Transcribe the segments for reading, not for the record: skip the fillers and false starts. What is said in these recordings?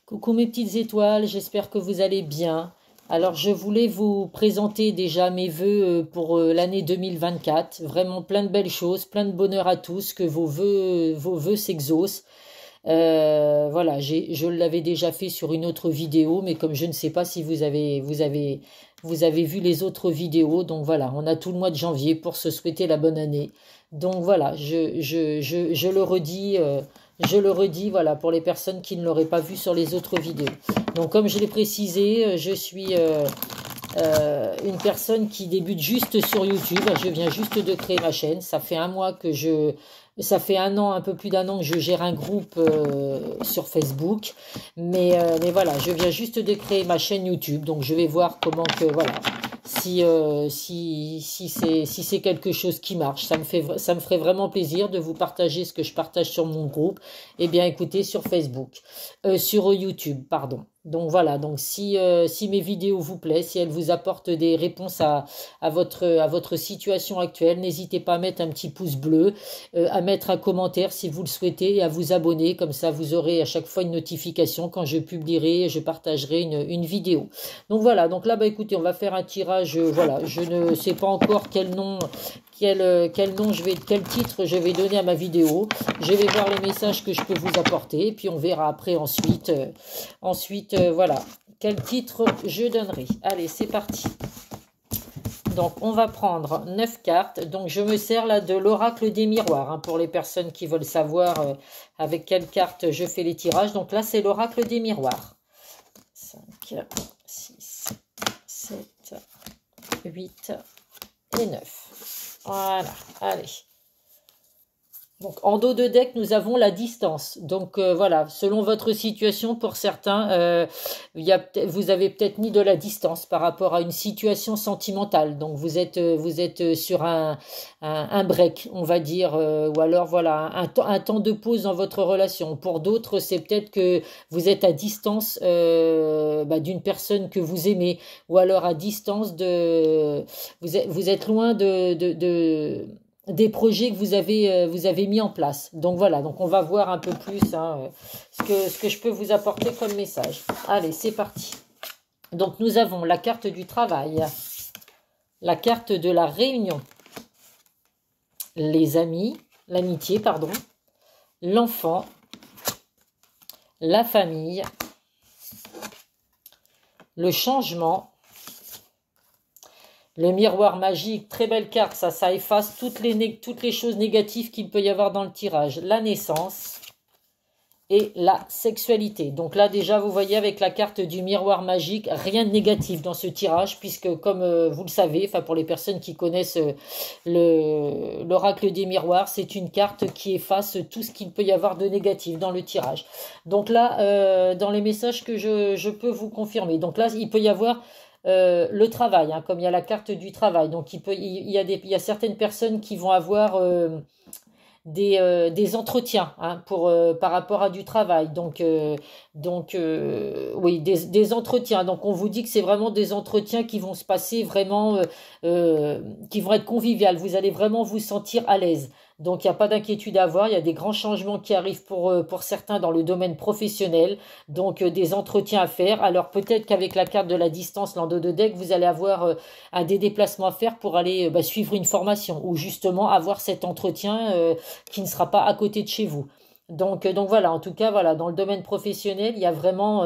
Coucou mes petites étoiles, j'espère que vous allez bien. Alors je voulais vous présenter déjà mes vœux pour l'année 2024. Vraiment plein de belles choses, plein de bonheur à tous, que vos vœux s'exaucent. Voilà, je l'avais déjà fait sur une autre vidéo, mais comme je ne sais pas si vous avez vu les autres vidéos, donc voilà, on a tout le mois de janvier pour se souhaiter la bonne année. Donc voilà, je le redis, voilà, pour les personnes qui ne l'auraient pas vu sur les autres vidéos. Donc comme je l'ai précisé, je suis une personne qui débute juste sur YouTube. Je viens juste de créer ma chaîne. Ça fait un an, un peu plus d'un an que je gère un groupe sur Facebook. Mais voilà, je viens juste de créer ma chaîne YouTube. Donc je vais voir comment que, voilà, si c'est quelque chose qui marche. Ça me ferait vraiment plaisir de vous partager ce que je partage sur mon groupe. Eh bien, écoutez, sur Facebook, sur YouTube, pardon. Donc voilà, donc si mes vidéos vous plaisent, si elles vous apportent des réponses à votre situation actuelle, n'hésitez pas à mettre un petit pouce bleu, à mettre un commentaire si vous le souhaitez et à vous abonner. Comme ça, vous aurez à chaque fois une notification quand je publierai, je partagerai une vidéo. Donc voilà, donc là, bah écoutez, on va faire un tirage. Voilà, je ne sais pas encore quel nom, quel titre je vais donner à ma vidéo. Je vais voir les messages que je peux vous apporter, et puis on verra après ensuite, voilà, quel titre je donnerai. Allez, c'est parti. Donc, on va prendre 9 cartes. Donc, je me sers là de l'oracle des miroirs, hein, pour les personnes qui veulent savoir avec quelle carte je fais les tirages. Donc là, c'est l'oracle des miroirs. 5, 6, 7, 8 et 9. Voilà, allez. Donc, en dos de deck, nous avons la distance. Donc, voilà, selon votre situation, pour certains, vous avez peut-être mis de la distance par rapport à une situation sentimentale. Donc, vous êtes sur un break, on va dire, ou alors, voilà, un temps de pause dans votre relation. Pour d'autres, c'est peut-être que vous êtes à distance d'une personne que vous aimez, ou alors à distance vous êtes loin des projets que vous avez mis en place. Donc voilà, donc on va voir un peu plus, hein, ce que je peux vous apporter comme message. Allez, c'est parti. Donc nous avons la carte du travail, la carte de la réunion, les amis, l'amitié, pardon, l'enfant, la famille, le changement, le miroir magique, très belle carte, ça efface toutes les choses négatives qu'il peut y avoir dans le tirage. La naissance et la sexualité. Donc là, déjà, vous voyez avec la carte du miroir magique, rien de négatif dans ce tirage, puisque comme vous le savez, enfin pour les personnes qui connaissent l'oracle des miroirs, c'est une carte qui efface tout ce qu'il peut y avoir de négatif dans le tirage. Donc là, dans les messages que je peux vous confirmer, donc là, il peut y avoir le travail, hein, comme il y a la carte du travail. Donc il y a certaines personnes qui vont avoir des entretiens, hein, par rapport à du travail. Oui, des entretiens. Donc on vous dit que c'est vraiment des entretiens qui vont se passer vraiment, qui vont être conviviales. Vous allez vraiment vous sentir à l'aise. Donc, il n'y a pas d'inquiétude à avoir. Il y a des grands changements qui arrivent pour certains dans le domaine professionnel. Donc, des entretiens à faire. Alors, peut-être qu'avec la carte de la distance, l'endo de deck, vous allez avoir des déplacements à faire pour aller suivre une formation ou justement avoir cet entretien qui ne sera pas à côté de chez vous. Donc voilà, en tout cas, voilà, dans le domaine professionnel, il y a vraiment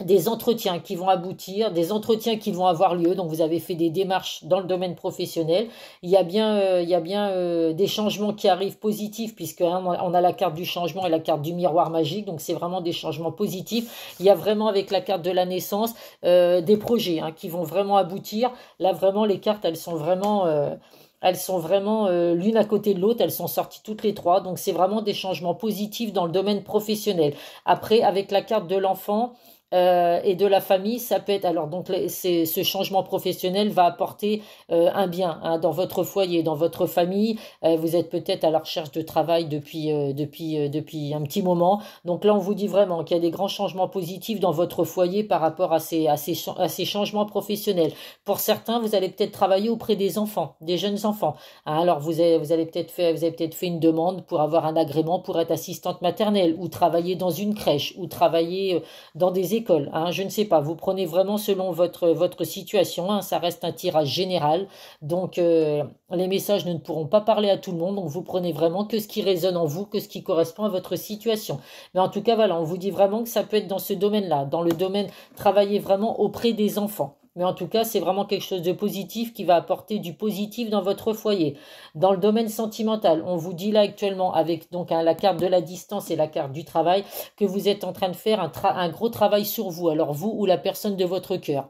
des entretiens qui vont aboutir, des entretiens qui vont avoir lieu. Donc vous avez fait des démarches dans le domaine professionnel. Il y a bien des changements qui arrivent positifs, puisque hein, on a la carte du changement et la carte du miroir magique. Donc c'est vraiment des changements positifs. Il y a vraiment avec la carte de la naissance des projets, hein, qui vont vraiment aboutir. Là vraiment les cartes elles sont vraiment l'une à côté de l'autre, elles sont sorties toutes les trois. Donc c'est vraiment des changements positifs dans le domaine professionnel. Après avec la carte de l'enfant, et de la famille, ça peut être, alors donc ce changement professionnel va apporter un bien hein, dans votre foyer, dans votre famille. Vous êtes peut-être à la recherche de travail depuis un petit moment. Donc là, on vous dit vraiment qu'il y a des grands changements positifs dans votre foyer par rapport à ces changements professionnels. Pour certains, vous allez peut-être travailler auprès des enfants, des jeunes enfants. Hein, alors vous avez peut-être fait une demande pour avoir un agrément pour être assistante maternelle ou travailler dans une crèche ou travailler dans des écoles. Hein, je ne sais pas, vous prenez vraiment selon votre situation. Hein, ça reste un tirage général. Donc les messages ne pourront pas parler à tout le monde. Donc vous prenez vraiment que ce qui résonne en vous, que ce qui correspond à votre situation. Mais en tout cas, voilà, on vous dit vraiment que ça peut être dans ce domaine-là, dans le domaine travailler vraiment auprès des enfants. Mais en tout cas, c'est vraiment quelque chose de positif qui va apporter du positif dans votre foyer. Dans le domaine sentimental, on vous dit là actuellement avec donc hein, la carte de la distance et la carte du travail que vous êtes en train de faire un gros travail sur vous. Alors vous ou la personne de votre cœur.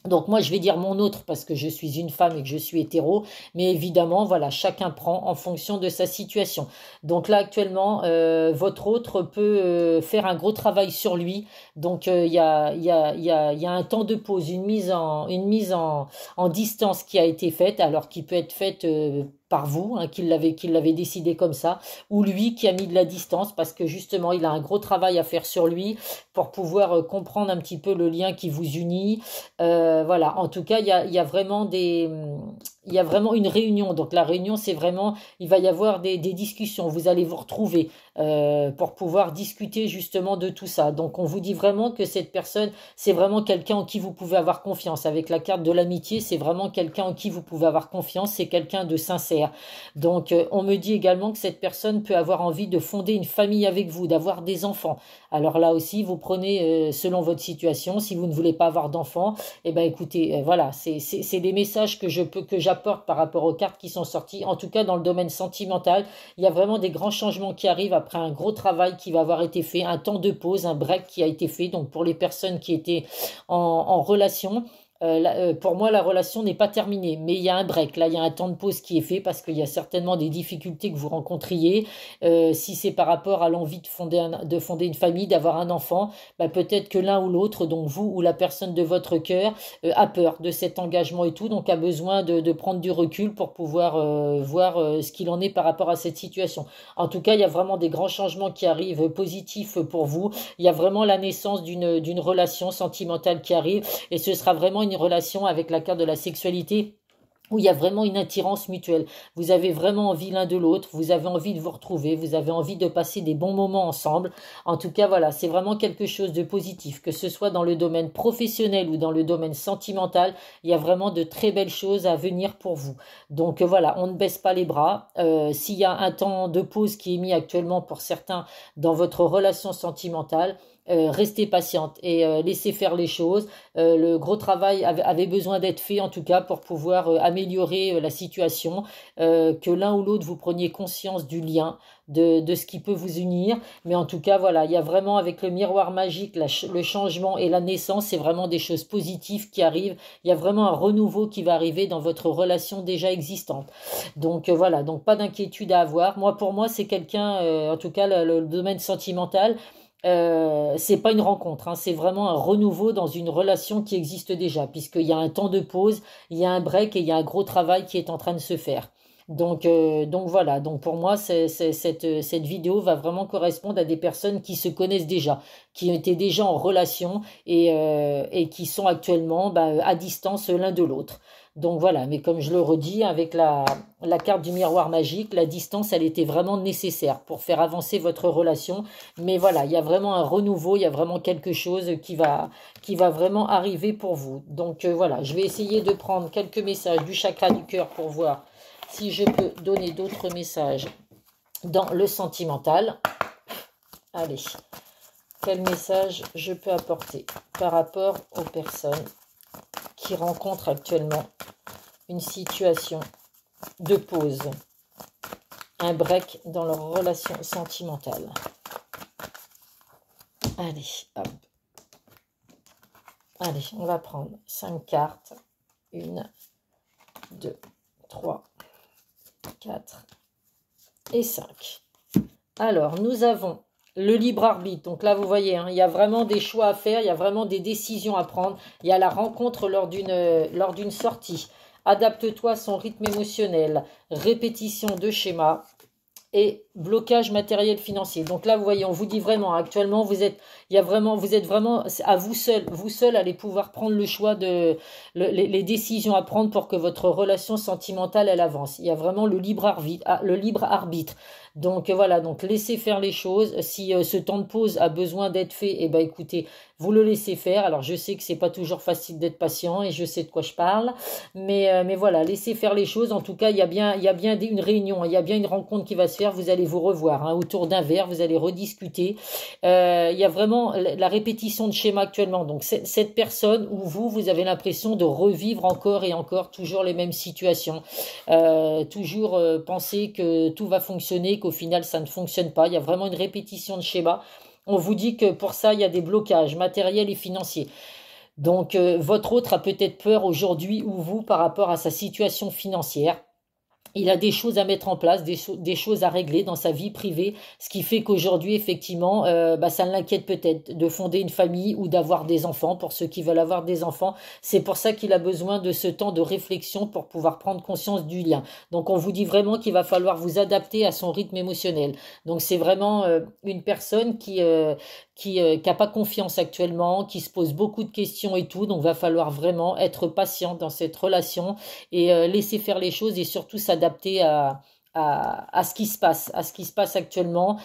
Donc moi je vais dire mon autre parce que je suis une femme et que je suis hétéro, mais évidemment voilà chacun prend en fonction de sa situation. Donc là actuellement votre autre peut faire un gros travail sur lui. Donc il y a un temps de pause, une mise en distance qui a été faite, alors qui peut être faite par vous, hein, qu'il l'avait décidé comme ça, ou lui qui a mis de la distance parce que justement il a un gros travail à faire sur lui pour pouvoir comprendre un petit peu le lien qui vous unit. Voilà, en tout cas, il y a vraiment il y a vraiment une réunion. Donc la réunion, c'est vraiment, il va y avoir des discussions. Vous allez vous retrouver pour pouvoir discuter justement de tout ça. Donc on vous dit vraiment que cette personne, c'est vraiment quelqu'un en qui vous pouvez avoir confiance. Avec la carte de l'amitié, c'est vraiment quelqu'un en qui vous pouvez avoir confiance. C'est quelqu'un de sincère. Donc on me dit également que cette personne peut avoir envie de fonder une famille avec vous, d'avoir des enfants. Alors là aussi, vous prenez selon votre situation. Si vous ne voulez pas avoir d'enfants, eh ben écoutez, voilà, c'est des messages que j'apporte par rapport aux cartes qui sont sorties. En tout cas, dans le domaine sentimental, il y a vraiment des grands changements qui arrivent après un gros travail qui va avoir été fait, un temps de pause, un break qui a été fait. Donc pour les personnes qui étaient en relation, pour moi, la relation n'est pas terminée, mais il y a un break. Là, il y a un temps de pause qui est fait parce qu'il y a certainement des difficultés que vous rencontriez. Si c'est par rapport à l'envie de fonder une famille, d'avoir un enfant, bah, peut-être que l'un ou l'autre, donc vous ou la personne de votre cœur, a peur de cet engagement et tout, donc a besoin de prendre du recul pour pouvoir voir ce qu'il en est par rapport à cette situation. En tout cas, il y a vraiment des grands changements qui arrivent positifs pour vous. Il y a vraiment la naissance d'une relation sentimentale qui arrive et ce sera vraiment une relation avec la carte de la sexualité où il y a vraiment une attirance mutuelle. Vous avez vraiment envie l'un de l'autre, vous avez envie de vous retrouver, vous avez envie de passer des bons moments ensemble. En tout cas, voilà, c'est vraiment quelque chose de positif, que ce soit dans le domaine professionnel ou dans le domaine sentimental, il y a vraiment de très belles choses à venir pour vous. Donc voilà, on ne baisse pas les bras. S'il y a un temps de pause qui est mis actuellement pour certains dans votre relation sentimentale, restez patiente et laissez faire les choses. Le gros travail avait besoin d'être fait en tout cas pour pouvoir améliorer la situation, que l'un ou l'autre vous preniez conscience du lien, de ce qui peut vous unir. Mais en tout cas, voilà, il y a vraiment avec le miroir magique, le changement et la naissance, c'est vraiment des choses positives qui arrivent. Il y a vraiment un renouveau qui va arriver dans votre relation déjà existante. Donc voilà, donc pas d'inquiétude à avoir. Moi, pour moi, c'est quelqu'un, en tout cas le domaine sentimental, c'est pas une rencontre, hein, c'est vraiment un renouveau dans une relation qui existe déjà, puisqu'il y a un temps de pause, il y a un break et il y a un gros travail qui est en train de se faire. Donc voilà, donc pour moi, cette vidéo va vraiment correspondre à des personnes qui se connaissent déjà, qui étaient déjà en relation et qui sont actuellement bah, à distance l'un de l'autre. Donc voilà, mais comme je le redis, avec la carte du miroir magique, la distance, elle était vraiment nécessaire pour faire avancer votre relation. Mais voilà, il y a vraiment un renouveau, il y a vraiment quelque chose qui va vraiment arriver pour vous. Donc voilà, je vais essayer de prendre quelques messages du chakra du cœur pour voir si je peux donner d'autres messages dans le sentimental. Allez, quel message je peux apporter par rapport aux personnes qui rencontrent actuellement une situation de pause, un break dans leur relation sentimentale. Allez, hop. Allez, on va prendre 5 cartes. 1, 2, 3, 4 et 5. Alors, nous avons Le libre arbitre. Donc là, vous voyez, hein, il y a vraiment des choix à faire, il y a vraiment des décisions à prendre. Il y a la rencontre lors d'une sortie. Adapte-toi à son rythme émotionnel. Répétition de schémas et blocage matériel financier. Donc là, vous voyez, on vous dit vraiment, actuellement, vous êtes vraiment à vous seul allez pouvoir prendre le choix les décisions à prendre pour que votre relation sentimentale, elle avance. Il y a vraiment le libre arbitre, le libre arbitre. Donc voilà, donc laissez faire les choses. Si ce temps de pause a besoin d'être fait, eh ben écoutez, vous le laissez faire. Alors je sais que c'est pas toujours facile d'être patient et je sais de quoi je parle, mais voilà, laissez faire les choses. En tout cas, il y a bien une réunion, il y a bien une rencontre qui va se faire. Vous allez vous revoir hein, autour d'un verre, vous allez rediscuter. Il y a vraiment la répétition de schéma actuellement. Donc cette personne ou vous avez l'impression de revivre encore et encore toujours les mêmes situations. Toujours penser que tout va fonctionner, qu'au final ça ne fonctionne pas. Il y a vraiment une répétition de schéma. On vous dit que pour ça, il y a des blocages matériels et financiers. Donc, votre autre a peut-être peur aujourd'hui ou vous par rapport à sa situation financière. Il a des choses à mettre en place, des choses à régler dans sa vie privée, ce qui fait qu'aujourd'hui, effectivement, ça l'inquiète peut-être de fonder une famille ou d'avoir des enfants, pour ceux qui veulent avoir des enfants. C'est pour ça qu'il a besoin de ce temps de réflexion pour pouvoir prendre conscience du lien. Donc, on vous dit vraiment qu'il va falloir vous adapter à son rythme émotionnel. Donc, c'est vraiment une personne qui n'a pas confiance actuellement, qui se pose beaucoup de questions et tout. Donc, va falloir vraiment être patient dans cette relation et laisser faire les choses et surtout s'adapter à ce qui se passe actuellement.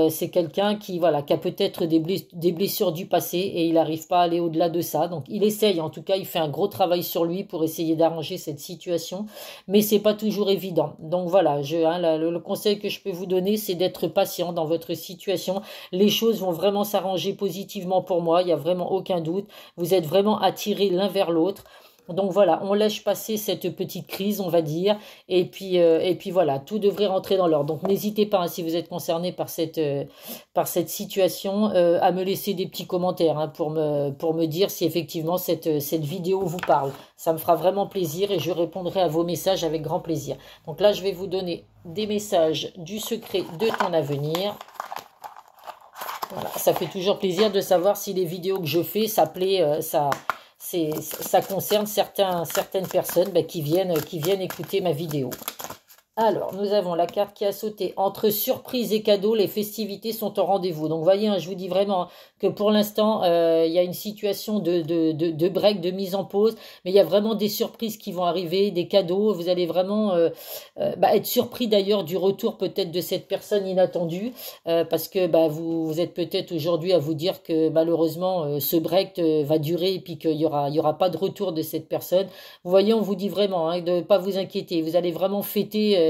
C'est quelqu'un qui a peut-être des blessures du passé et il n'arrive pas à aller au-delà de ça. Donc il essaye, en tout cas, il fait un gros travail sur lui pour essayer d'arranger cette situation, mais c'est pas toujours évident. Donc voilà, le conseil que je peux vous donner, c'est d'être patient dans votre situation. Les choses vont vraiment s'arranger positivement pour moi, il n'y a vraiment aucun doute. Vous êtes vraiment attirés l'un vers l'autre. Donc voilà, on laisse passer cette petite crise, on va dire, et puis voilà, tout devrait rentrer dans l'ordre. Donc n'hésitez pas, hein, si vous êtes concerné par cette situation, à me laisser des petits commentaires hein, pour me dire si effectivement cette vidéo vous parle. Ça me fera vraiment plaisir et je répondrai à vos messages avec grand plaisir. Donc là, je vais vous donner des messages du secret de ton avenir. Voilà, ça fait toujours plaisir de savoir si les vidéos que je fais, ça plaît, ça concerne certaines personnes qui viennent écouter ma vidéo. Alors, nous avons la carte qui a sauté. Entre surprise et cadeau, les festivités sont au rendez-vous. Donc, vous voyez, hein, je vous dis vraiment que pour l'instant, il y a une situation de break, de mise en pause. Mais il y a vraiment des surprises qui vont arriver, des cadeaux. Vous allez vraiment être surpris d'ailleurs du retour peut-être de cette personne inattendue. Parce que vous êtes peut-être aujourd'hui à vous dire que malheureusement, ce break va durer et puis qu'il y aura pas de retour de cette personne. Vous voyez, on vous dit vraiment hein, de ne pas vous inquiéter. Vous allez vraiment fêter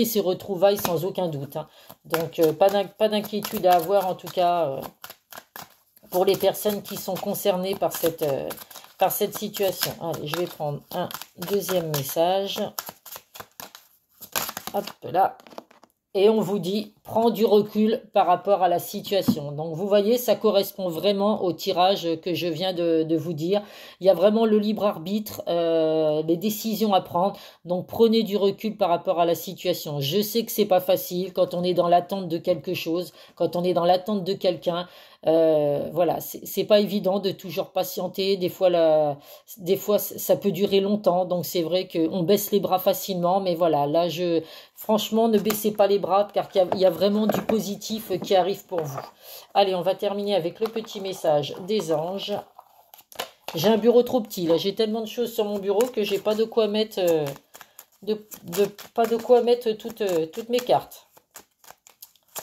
ces retrouvailles sans aucun doute. Hein. Donc, pas d'inquiétude à avoir, en tout cas, pour les personnes qui sont concernées par cette situation. Allez, je vais prendre un deuxième message. Hop là. Et on vous dit, prends du recul par rapport à la situation. Donc, vous voyez, ça correspond vraiment au tirage que je viens de vous dire. Il y a vraiment le libre arbitre, les décisions à prendre. Donc, prenez du recul par rapport à la situation. Je sais que c'est pas facile quand on est dans l'attente de quelque chose, quand on est dans l'attente de quelqu'un. Voilà, c'est pas évident de toujours patienter. Des fois, ça peut durer longtemps. Donc, c'est vrai qu'on baisse les bras facilement. Mais voilà, là, franchement, ne baissez pas les bras car il y a vraiment du positif qui arrive pour vous. Allez, on va terminer avec le petit message des anges. J'ai un bureau trop petit. Là, j'ai tellement de choses sur mon bureau que j'ai pas de quoi mettre, pas de quoi mettre toutes mes cartes.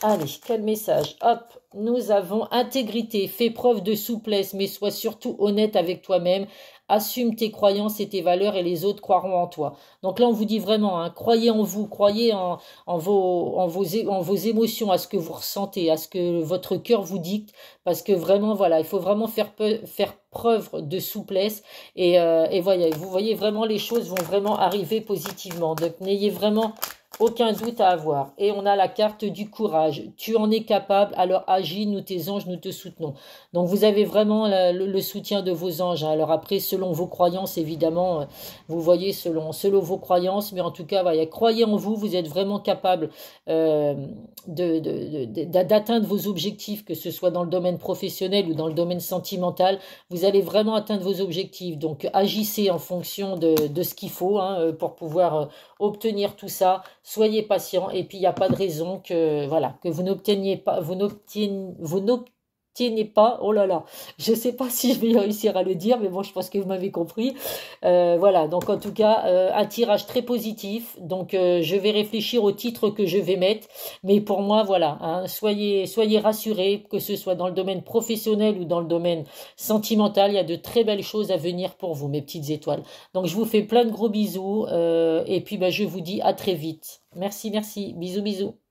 Allez, quel message? Hop, nous avons intégrité, fais preuve de souplesse, mais sois surtout honnête avec toi-même. Assume tes croyances et tes valeurs et les autres croiront en toi. Donc là, on vous dit vraiment, hein, croyez en vous, croyez en vos émotions, à ce que vous ressentez, à ce que votre cœur vous dicte, parce que vraiment, voilà, il faut vraiment faire preuve de souplesse et voilà, vous voyez vraiment les choses vont vraiment arriver positivement. Donc n'ayez vraiment aucun doute à avoir. Et on a la carte du courage. Tu en es capable, alors agis, nous tes anges, nous te soutenons. Donc vous avez vraiment le soutien de vos anges, hein. Alors après, selon vos croyances, évidemment, vous voyez, selon vos croyances, mais en tout cas, voilà, croyez en vous, vous êtes vraiment capable euh, d'atteindre vos objectifs, que ce soit dans le domaine professionnel ou dans le domaine sentimental. Vous allez vraiment atteindre vos objectifs. Donc agissez en fonction de ce qu'il faut, hein, pour pouvoir obtenir tout ça. Soyez patient et puis il n'y a pas de raison que voilà que vous n'obteniez pas, vous n'obtenez pas. Oh là là, je ne sais pas si je vais réussir à le dire, mais bon, je pense que vous m'avez compris. Voilà, donc en tout cas, un tirage très positif. Donc je vais réfléchir au titre que je vais mettre, mais pour moi, voilà, hein, soyez rassurés, que ce soit dans le domaine professionnel ou dans le domaine sentimental, il y a de très belles choses à venir pour vous, mes petites étoiles. Donc je vous fais plein de gros bisous et puis bah, je vous dis à très vite. Merci, merci, bisous, bisous.